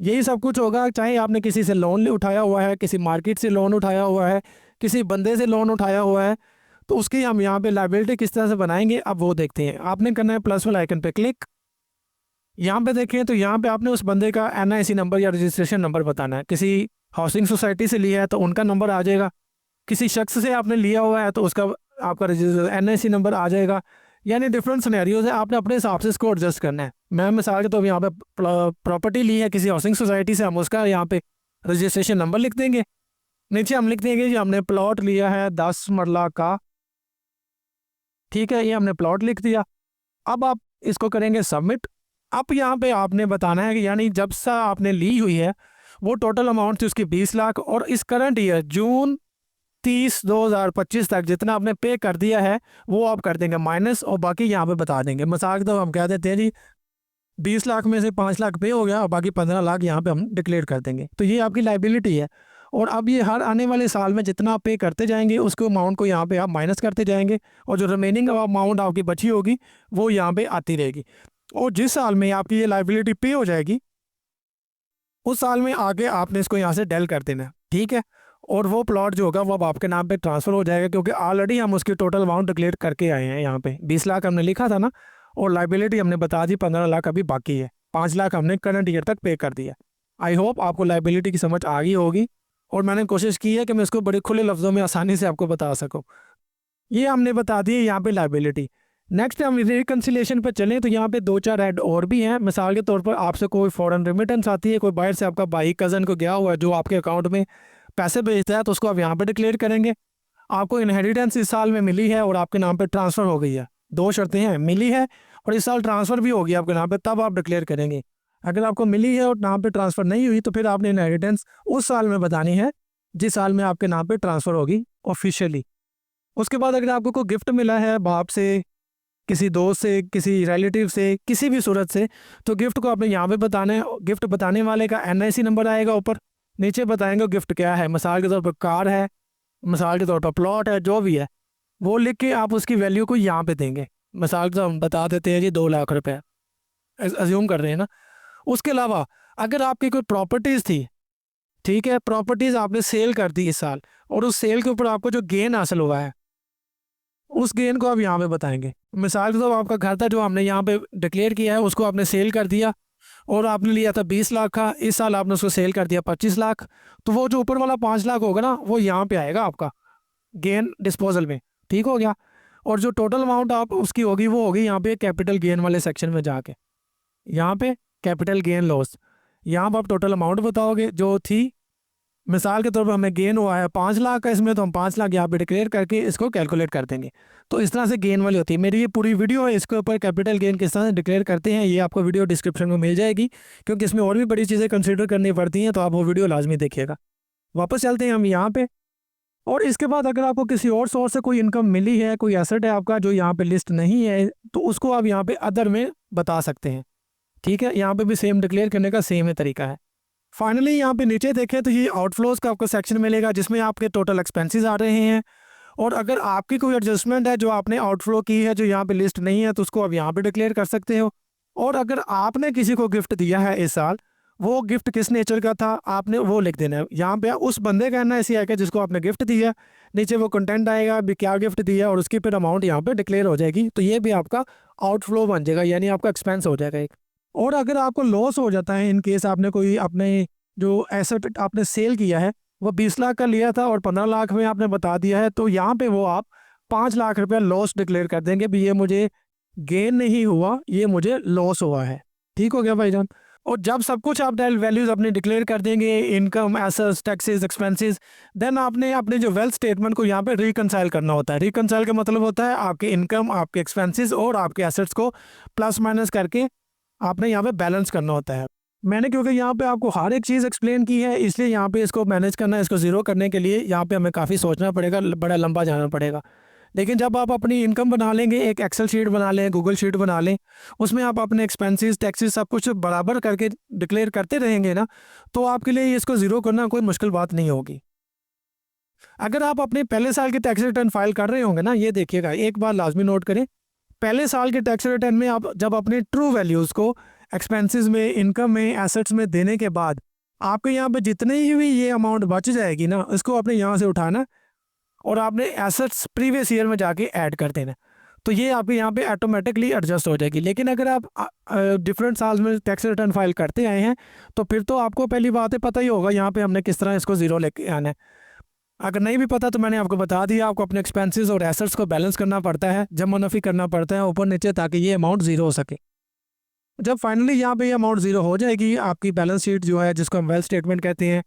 यही सब कुछ होगा, चाहे आपने किसी से लोन उठाया हुआ है, किसी मार्केट से लोन उठाया हुआ है, किसी बंदे से लोन उठाया हुआ है, तो उसकी हम यहाँ पे लाइबिलिटी किस तरह से बनाएंगे अब वो देखते हैं। आपने करना है प्लस वाला आइकन पे क्लिक। यहाँ पे देखें तो यहाँ पे आपने उस बंदे का NIC नंबर या रजिस्ट्रेशन नंबर बताना है। किसी हाउसिंग सोसाइटी से लिया है तो उनका नंबर आ जाएगा, किसी शख्स से आपने लिया हुआ है तो उसका आपका NIC नंबर आ जाएगा। यानी डिफरेंट सिनेरियोज है, आपने अपने हिसाब से इसको एडजस्ट करना है। मैं मिसाल के तो यहाँ पे प्रॉपर्टी ली है किसी हाउसिंग सोसाइटी से, हम उसका यहाँ पे रजिस्ट्रेशन नंबर लिख देंगे। नीचे हम लिख देंगे कि हमने प्लॉट लिया है 10 मरला का, ठीक है, ये हमने प्लॉट लिख दिया। अब आप इसको करेंगे सबमिट। अब यहाँ पे आपने बताना है कि यानी जब से आपने ली हुई है वो टोटल अमाउंट थी उसकी 20 लाख, और इस करंट ईयर जून 30 2025 तक जितना आपने पे कर दिया है वो आप कर देंगे माइनस, और बाकी यहाँ पे बता देंगे। मसाक तो हम कह देते हैं जी 20 लाख में से 5 लाख पे हो गया और बाकी 15 लाख यहाँ पे हम डिक्लेयर कर देंगे। तो ये आपकी लाइबिलिटी है, और अब ये हर आने वाले साल में जितना आप पे करते जाएंगे उसको अमाउंट को यहाँ पे आप माइनस करते जाएंगे, और जो रिमेनिंग अमाउंट आपकी बची होगी वो यहाँ पे आती रहेगी। और जिस साल में आपकी ये लाइबिलिटी पे हो जाएगी उस साल में आगे आपने इसको यहाँ से डेल कर देना है, ठीक है। और वो प्लॉट जो होगा वो अब आपके नाम पे ट्रांसफ़र हो जाएगा, क्योंकि ऑलरेडी हम उसकी टोटल अमाउंट डिक्लेयर करके आए हैं। यहाँ पे 20 लाख हमने लिखा था ना, और लाइबिलिटी हमने बता दी 15 लाख अभी बाकी है, 5 लाख हमने करंट ईयर तक पे कर दिया। आई होप आपको लाइबिलिटी की समझ आ गई होगी, और मैंने कोशिश की है कि मैं इसको बड़े खुले लफ्ज़ों में आसानी से आपको बता सकूँ। ये हमने बता दी है यहाँ पे लाइबिलिटी। नेक्स्ट हम रिकन्सिलेशन पर चलें तो यहाँ पे 2-4 ऐड और भी हैं। मिसाल के तौर पर आपसे कोई फॉरेन रेमिटेंस आती है, कोई बाहर से आपका भाई कज़न को गया हुआ है जो आपके अकाउंट में पैसे भेजता है, तो उसको आप यहाँ पे डिक्लेयर करेंगे। आपको इनहेरिटेंस इस साल में मिली है और आपके नाम पे ट्रांसफ़र हो गई है, 2 शर्तें हैं, मिली है और इस साल ट्रांसफ़र भी होगी आपके नाम पे, तब आप डिक्लेयर करेंगे। अगर आपको मिली है और नाम पे ट्रांसफ़र नहीं हुई तो फिर आपने इनहेरिटेंस उस साल में बतानी है जिस साल में आपके नाम पे ट्रांसफ़र होगी ऑफिशियली। उसके बाद अगर आपको कोई गिफ्ट मिला है बाप से, किसी दोस्त से, किसी रिलेटिव से, किसी भी सूरत से, तो गिफ्ट को आपने यहाँ पे बताना है। गिफ्ट बताने वाले का NIC नंबर आएगा ऊपर, नीचे बताएंगे गिफ्ट क्या है। मिसाल के तौर पर कार है, मिसाल के तौर पर प्लॉट है, जो भी है वो लिख के आप उसकी वैल्यू को यहाँ पे देंगे। मिसाल के तौर हम बता देते हैं जी 2 लाख रुपए, अज्यूम कर रहे हैं ना। उसके अलावा अगर आपकी कोई प्रॉपर्टीज़ थी, ठीक है, प्रॉपर्टीज़ आपने सेल कर दी इस साल और उस सेल के ऊपर आपको जो गेन हासिल हुआ है उस गेन को आप यहाँ पे बताएंगे। मिसाल के तौर आपका घर था जो हमने यहाँ पे डिक्लेयर किया है, उसको आपने सेल कर दिया और आपने लिया था 20 लाख का, इस साल आपने उसको सेल कर दिया 25 लाख, तो वो जो ऊपर वाला 5 लाख होगा ना वो यहाँ पे आएगा आपका गेन डिस्पोजल में, ठीक हो गया। और जो टोटल अमाउंट आप उसकी होगी वो होगी यहाँ पे कैपिटल गेन वाले सेक्शन में जाके, यहाँ पे कैपिटल गेन लॉस, यहाँ पर आप टोटल अमाउंट बताओगे जो थी। मिसाल के तौर पर हमें गेन हुआ है 5 लाख का, इसमें तो हम 5 लाख यहाँ पे डिक्लेयर करके इसको कैलकुलेट कर देंगे। तो इस तरह से गेन वाली होती है। मेरी ये पूरी वीडियो है, इसके ऊपर कैपिटल गेन किस तरह से डिक्लेयर करते हैं ये आपको वीडियो डिस्क्रिप्शन में मिल जाएगी, क्योंकि इसमें और भी बड़ी चीज़ें कंसिडर करनी पड़ती हैं, तो आप वो वीडियो लाजमी देखिएगा। वापस चलते हैं हम यहाँ पे, और इसके बाद अगर आपको किसी और सोर्स से कोई इनकम मिली है, कोई एसेट है आपका जो यहाँ पे लिस्ट नहीं है, तो उसको आप यहाँ पे अदर में बता सकते हैं, ठीक है। यहाँ पे भी सेम डिक्लेयर करने का सेम ही तरीका है। फाइनली यहाँ पे नीचे देखें तो ये आउटफ्लोज का आपको सेक्शन मिलेगा जिसमें आपके टोटल एक्सपेंसेस आ रहे हैं, और अगर आपकी कोई एडजस्टमेंट है जो आपने आउटफ्लो की है जो यहाँ पे लिस्ट नहीं है तो उसको आप यहाँ पे डिक्लेयर कर सकते हो। और अगर आपने किसी को गिफ्ट दिया है इस साल, वो गिफ्ट किस नेचर का था आपने वो लिख देना है। यहाँ पे उस बंदे का NIC आएगा जिसको आपने गिफ्ट दिया, नीचे वो कंटेंट आएगा भी क्या गिफ्ट दिया और उसकी फिर अमाउंट यहाँ पे डिक्लेयर हो जाएगी। तो ये भी आपका आउटफ्लो बन जाएगा, यानी आपका एक्सपेंस हो जाएगा एक। और अगर आपको लॉस हो जाता है इन केस आपने कोई अपने जो एसेट आपने सेल किया है वो 20 लाख का लिया था और 15 लाख में आपने बता दिया है, तो यहाँ पे वो आप 5 लाख रुपया लॉस डिक्लेयर कर देंगे भी ये मुझे गेन नहीं हुआ, ये मुझे लॉस हुआ है, ठीक हो गया भाईजान। और जब सब कुछ आप वैल्यूज़ अपने डिक्लेयर कर देंगे, income, assets, taxes, expenses, then आपने अपने जो वेल्थ स्टेटमेंट को यहाँ पे रिकनसाइल करना होता है। रिकनसाइल का मतलब होता है आपके इनकम, आपके एक्सपेंसेस और आपके एसेट्स को प्लस माइनस करके आपने यहाँ पे बैलेंस करना होता है। मैंने क्योंकि यहाँ पे आपको हर एक चीज़ एक्सप्लेन की है, इसलिए यहाँ पे इसको मैनेज करना, इसको ज़ीरो करने के लिए यहाँ पे हमें काफ़ी सोचना पड़ेगा, बड़ा लंबा जाना पड़ेगा। लेकिन जब आप अपनी इनकम बना लेंगे, एक एक्सेल शीट बना लें, गूगल शीट बना लें, उसमें आप अपने एक्सपेंसेस, टैक्सेस सब कुछ बराबर करके डिक्लेयर करते रहेंगे ना, तो आपके लिए इसको ज़ीरो करना कोई मुश्किल बात नहीं होगी। अगर आप अपने पहले साल के टैक्स रिटर्न फाइल कर रहे होंगे ना, ये देखिएगा, एक बार लाजमी नोट करें, पहले साल के टैक्स रिटर्न में आप जब अपने ट्रू वैल्यूज़ को एक्सपेंसेस में, इनकम में, एसेट्स में देने के बाद आपके यहाँ पे जितने ही भी ये अमाउंट बच जाएगी ना, इसको आपने यहाँ से उठाना और आपने एसेट्स प्रीवियस ईयर में जाके ऐड कर देना, तो ये आपके यहाँ पे ऑटोमेटिकली एडजस्ट हो जाएगी। लेकिन अगर आप डिफरेंट साल में टैक्स रिटर्न फाइल करते आए हैं, तो फिर तो आपको पहली बात है पता ही होगा यहाँ पे हमने किस तरह इसको ज़ीरो लेके आना है। अगर नहीं भी पता तो मैंने आपको बता दिया, आपको अपने एक्सपेंसेस और एसेट्स को बैलेंस करना पड़ता है, जमा नफ़ी करना पड़ता है ऊपर नीचे, ताकि ये अमाउंट ज़ीरो हो सके। जब फाइनली यहाँ पे ये अमाउंट ज़ीरो हो जाएगी, आपकी बैलेंस शीट जो है, जिसको हम वेल्थ स्टेटमेंट कहते हैं,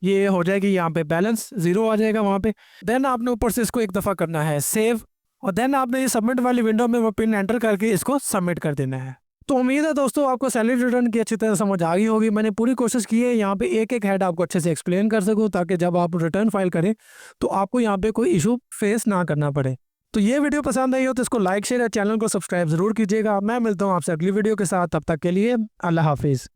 ये हो जाएगी, यहाँ पे बैलेंस ज़ीरो आ जाएगा वहाँ पे। देन आपने ऊपर से इसको एक दफ़ा करना है सेव, और देन आपने ये सबमिट वाली विंडो में वो पिन एंटर करके इसको सबमिट कर देना है। तो उम्मीद है दोस्तों आपको सैलरी रिटर्न की अच्छी तरह समझ आ गई होगी। मैंने पूरी कोशिश की है यहाँ पे एक एक हेड आपको अच्छे से एक्सप्लेन कर सकूँ, ताकि जब आप रिटर्न फाइल करें तो आपको यहाँ पे कोई इशू फेस ना करना पड़े। तो ये वीडियो पसंद आई हो तो इसको लाइक, शेयर या चैनल को सब्सक्राइब ज़रूर कीजिएगा। मैं मिलता हूँ आपसे अगली वीडियो के साथ, तब तक के लिए अल्लाह हाफिज़।